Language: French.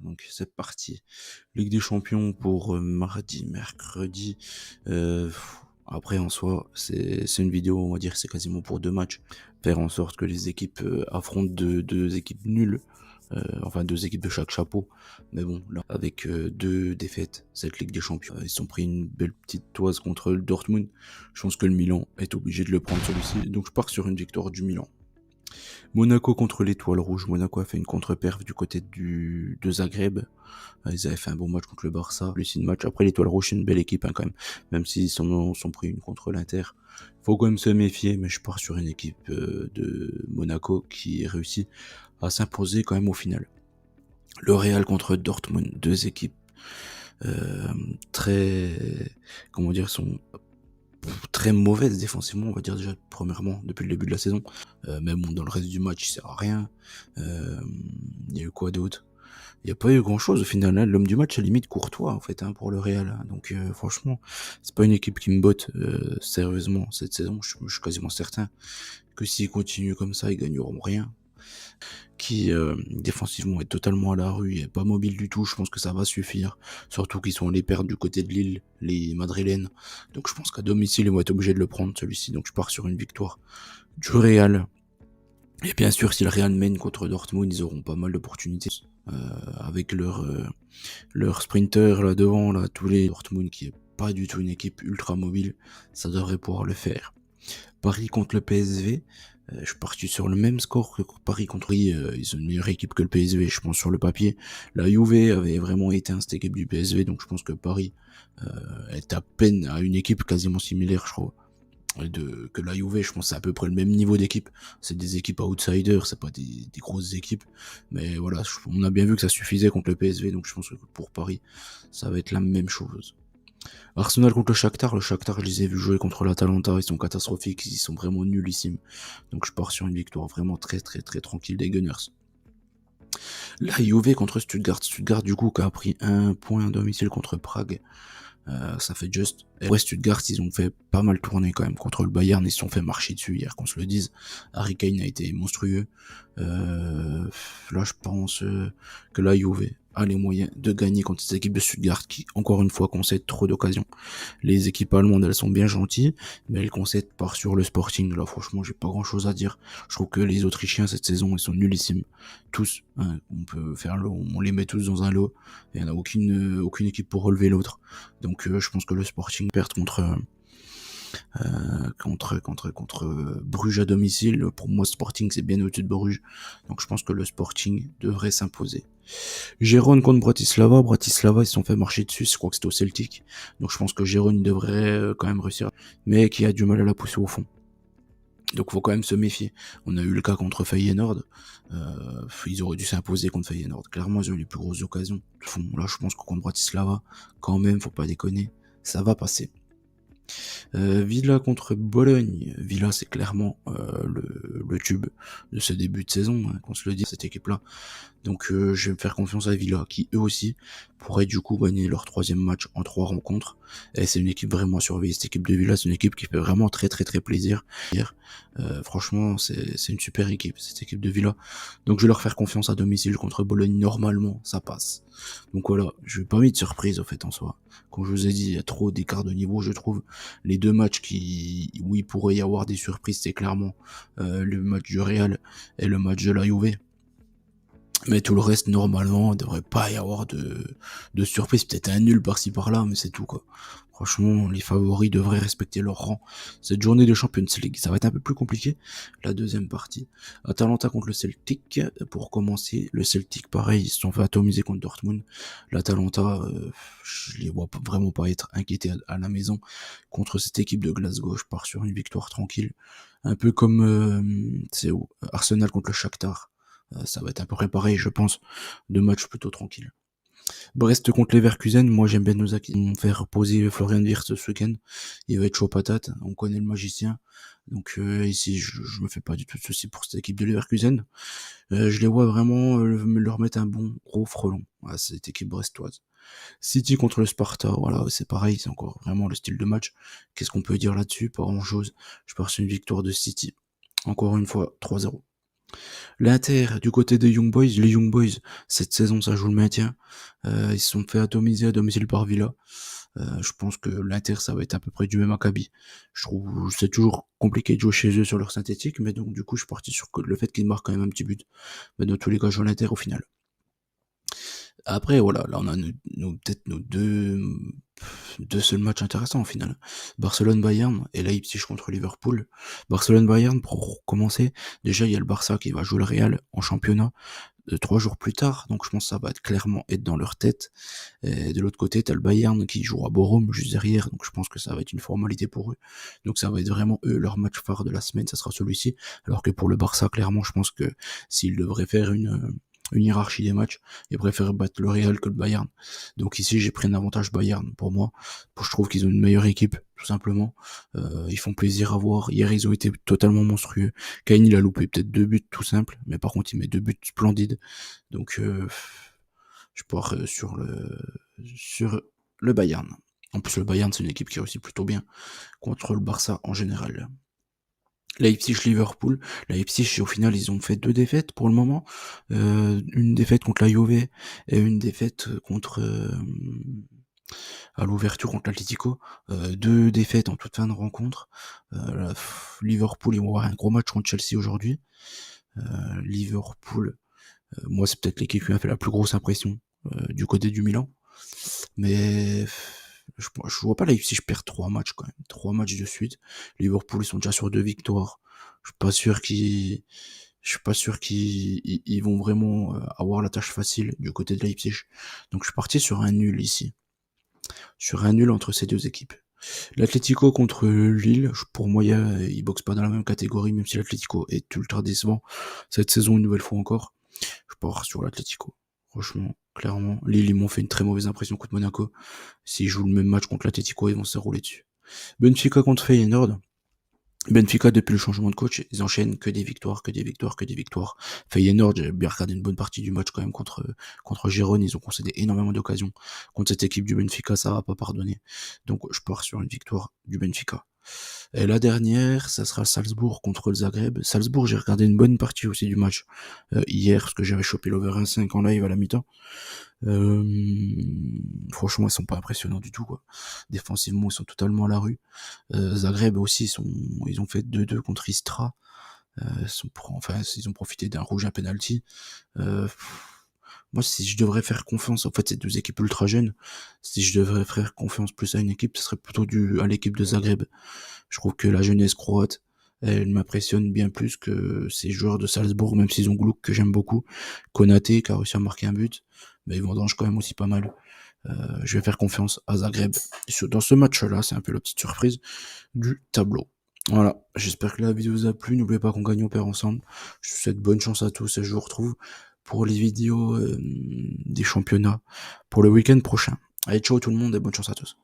Donc c'est parti. Ligue des Champions pour mardi, mercredi. Euh, Après en soi, c'est une vidéo, on va dire, c'est quasiment pour deux matchs. Faire en sorte que les équipes affrontent deux équipes nulles. Enfin deux équipes de chaque chapeau. Mais bon, là, avec deux défaites, cette Ligue des Champions, ils se sont pris une belle petite toise contre le Dortmund. Je pense que le Milan est obligé de le prendre celui-ci. Donc je pars sur une victoire du Milan. Monaco contre l'Étoile Rouge. Monaco a fait une contre-perf du côté de Zagreb. Ils avaient fait un bon match contre le Barça. Le match. Après, l'Étoile Rouge, c'est une belle équipe quand même. Même s'ils sont pris une contre l'Inter. Faut quand même se méfier, mais je pars sur une équipe de Monaco qui réussit à s'imposer quand même au final. Le Real contre Dortmund, deux équipes euh, très, comment dire, sont très mauvaise défensivement, on va dire déjà premièrement depuis le début de la saison. Mais bon, dans le reste du match, il sert à rien. Il y a eu quoi d'autre? Il n'y a pas eu grand chose au final. Hein. L'homme du match, à la limite Courtois en fait pour le Real. Hein. Donc franchement, c'est pas une équipe qui me botte sérieusement cette saison. Je suis quasiment certain que s'ils continuent comme ça, ils gagneront rien. Qui défensivement est totalement à la rue, est pas mobile du tout, je pense que ça va suffire. Surtout qu'ils sont allés perdre du côté de Lille, les Madrilènes. Donc je pense qu'à domicile, ils vont être obligés de le prendre celui-ci. Donc je pars sur une victoire du Real. Et bien sûr, si le Real mène contre Dortmund, ils auront pas mal d'opportunités. Avec leur sprinter là devant, là, tous les Dortmund qui est pas du tout une équipe ultra mobile, ça devrait pouvoir le faire. Paris contre le PSV, je suis parti sur le même score que Paris contre ils ont une meilleure équipe que le PSV, je pense sur le papier. La Juve avait vraiment éteint cette équipe du PSV, donc je pense que Paris est à peine à une équipe quasiment similaire, je crois. Que la Juve, je pense c'est à peu près le même niveau d'équipe. C'est des équipes outsiders, c'est pas des grosses équipes. Mais voilà, on a bien vu que ça suffisait contre le PSV, donc je pense que pour Paris, ça va être la même chose. Arsenal contre le Shakhtar, je les ai vus jouer contre l'Atalanta, ils sont catastrophiques, ils sont vraiment nullissimes. Donc je pars sur une victoire vraiment très très très tranquille des Gunners. La Juve contre Stuttgart du coup qui a pris un point à domicile contre Prague. Ça fait juste. Et ouais, Stuttgart, ils ont fait pas mal tourner quand même contre le Bayern, ils se sont fait marcher dessus hier, qu'on se le dise. Harry Kane a été monstrueux. Là, je pense que la Juve a les moyens de gagner contre cette équipe de Stuttgart qui, encore une fois, concède trop d'occasions. Les équipes allemandes, elles sont bien gentilles, mais elles concèdent par sur le Sporting. Là, franchement, j'ai pas grand chose à dire. Je trouve que les Autrichiens, cette saison, ils sont nullissimes. Tous. Hein, on peut faire on les met tous dans un lot. Il n'y en a aucune équipe pour relever l'autre. Donc, je pense que le Sporting perd contre Bruges à domicile. Pour moi, Sporting, c'est bien au-dessus de Bruges. Donc, je pense que le Sporting devrait s'imposer. Gérone contre Bratislava. Bratislava, ils se sont fait marcher dessus. Je crois que c'était au Celtic. Donc, je pense que Gérone devrait quand même réussir. Mais qui a du mal à la pousser au fond. Donc faut quand même se méfier. On a eu le cas contre Feyenoord. Ils auraient dû s'imposer contre Feyenoord. Clairement, ils ont eu les plus grosses occasions. Là, je pense que contre Bratislava, quand même, faut pas déconner. Ça va passer. Villa contre Bologne. Villa, c'est clairement le tube de ce début de saison, hein, qu'on se le dit, cette équipe-là. Donc je vais me faire confiance à Villa, qui eux aussi pourraient du coup gagner leur troisième match en 3 rencontres. Et c'est une équipe vraiment à surveiller. Cette équipe de Villa, c'est une équipe qui fait vraiment très très très plaisir. Franchement, c'est une super équipe, cette équipe de Villa. Donc je vais leur faire confiance à domicile contre Bologne. Normalement, ça passe. Donc voilà, je vais pas mis de surprise au fait en soi. Comme je vous ai dit, il y a trop d'écart de niveau, je trouve. Les deux matchs où il pourrait y avoir des surprises, c'est clairement le match du Real et le match de la Juve. Mais tout le reste, normalement, il devrait pas y avoir de surprise. Peut-être un nul par-ci par-là, mais c'est tout, quoi. Franchement, les favoris devraient respecter leur rang. Cette journée de Champions League, ça va être un peu plus compliqué. La deuxième partie. Atalanta contre le Celtic. Pour commencer, le Celtic, pareil, ils se sont fait atomiser contre Dortmund. L'Atalanta, je les vois vraiment pas être inquiétés à la maison contre cette équipe de Glasgow. Je pars sur une victoire tranquille. Un peu comme, Arsenal contre le Shakhtar. Ça va être à peu près pareil, je pense. Deux matchs plutôt tranquilles. Brest contre Leverkusen, moi j'aime bien nos acquis. On va faire reposer Florian Wirtz ce week-end. Il va être chaud patate, on connaît le magicien. Donc ici, je me fais pas du tout de soucis pour cette équipe de Leverkusen. Je les vois vraiment leur mettre un bon gros frelon à cette équipe brestoise. City contre le Sparta, voilà, c'est pareil, c'est encore vraiment le style de match. Qu'est-ce qu'on peut dire là-dessus? Pas grand-chose. Je pars sur une victoire de City. Encore une fois, 3-0. L'Inter, du côté des Young Boys, les Young Boys, cette saison, ça joue le maintien. Ils se sont fait atomiser à domicile par Villa. Je pense que l'Inter, ça va être à peu près du même acabit. Je trouve c'est toujours compliqué de jouer chez eux sur leur synthétique, mais donc du coup, je suis parti sur le fait qu'ils marquent quand même un petit but. Mais dans tous les cas, je joue l'Inter au final. Après, voilà, là, on a peut-être nos deux seuls matchs intéressants au final. Barcelone-Bayern et Leipzig contre Liverpool. Barcelone-Bayern, pour commencer, déjà, il y a le Barça qui va jouer le Real en championnat 3 jours plus tard, donc je pense que ça va être clairement être dans leur tête. Et de l'autre côté, t'as le Bayern qui joue à Bochum juste derrière, donc je pense que ça va être une formalité pour eux. Donc ça va être vraiment eux leur match phare de la semaine, ça sera celui-ci. Alors que pour le Barça, clairement, je pense que s'ils devraient faire une hiérarchie des matchs, ils préfèrent battre le Real que le Bayern. Donc ici, j'ai pris un avantage Bayern pour moi. Je trouve qu'ils ont une meilleure équipe, tout simplement. Ils font plaisir à voir. Hier, ils ont été totalement monstrueux. Kane, il a loupé peut-être 2 buts tout simples, mais par contre, il met 2 buts splendides. Donc, je pars sur le Bayern. En plus, le Bayern, c'est une équipe qui réussit plutôt bien contre le Barça en général. Leipzig-Liverpool. Leipzig, au final, ils ont fait 2 défaites pour le moment. Une défaite contre la Juve et une défaite contre à l'ouverture contre l'Atlético. 2 défaites en toute fin de rencontre. Liverpool, ils vont avoir un gros match contre Chelsea aujourd'hui. Liverpool, moi, c'est peut-être l'équipe qui m'a fait la plus grosse impression du côté du Milan. Mais je vois pas Leipzig perdre 3 matchs quand même. 3 matchs de suite. Liverpool, ils sont déjà sur 2 victoires. Je suis pas sûr qu'ils, je suis pas sûr qu'ils vont vraiment avoir la tâche facile du côté de Leipzig. Donc je suis parti sur un nul ici. Sur un nul entre ces deux équipes. L'Atlético contre Lille, pour moi, ils boxent pas dans la même catégorie, même si l'Atlético est ultra décevant cette saison une nouvelle fois encore. Je pars sur l'Atlético. Franchement, clairement, Lille, ils m'ont fait une très mauvaise impression contre Monaco. S'ils jouent le même match contre l'Atlético, ils vont se rouler dessus. Benfica contre Feyenoord. Benfica, depuis le changement de coach, ils enchaînent que des victoires, que des victoires, que des victoires. Feyenoord, j'ai bien regardé une bonne partie du match quand même contre Gérone, ils ont concédé énormément d'occasions. Contre cette équipe du Benfica, ça va pas pardonner. Donc je pars sur une victoire du Benfica. Et la dernière, ça sera Salzbourg contre le Zagreb. Salzbourg, j'ai regardé une bonne partie aussi du match hier, parce que j'avais chopé l'over 1,5 en live à la mi-temps. Franchement, ils sont pas impressionnants du tout, quoi. Défensivement, ils sont totalement à la rue. Zagreb aussi, ils ont fait 2-2 contre Istra. Ils ont profité d'un rouge, un penalty. Euh, Moi, si je devrais faire confiance, en fait, c'est 2 équipes ultra jeunes. Si je devrais faire confiance plus à une équipe, ce serait plutôt à l'équipe de Zagreb. Je trouve que la jeunesse croate, elle m'impressionne bien plus que ces joueurs de Salzbourg, même s'ils ont Gluck que j'aime beaucoup. Konaté qui a réussi à marquer un but, mais ils vendangent quand même aussi pas mal. Je vais faire confiance à Zagreb. Dans ce match-là, c'est un peu la petite surprise du tableau. Voilà, j'espère que la vidéo vous a plu. N'oubliez pas qu'on gagne, on perd ensemble. Je vous souhaite bonne chance à tous et je vous retrouve pour les vidéos des championnats pour le week-end prochain. Allez, ciao tout le monde et bonne chance à tous.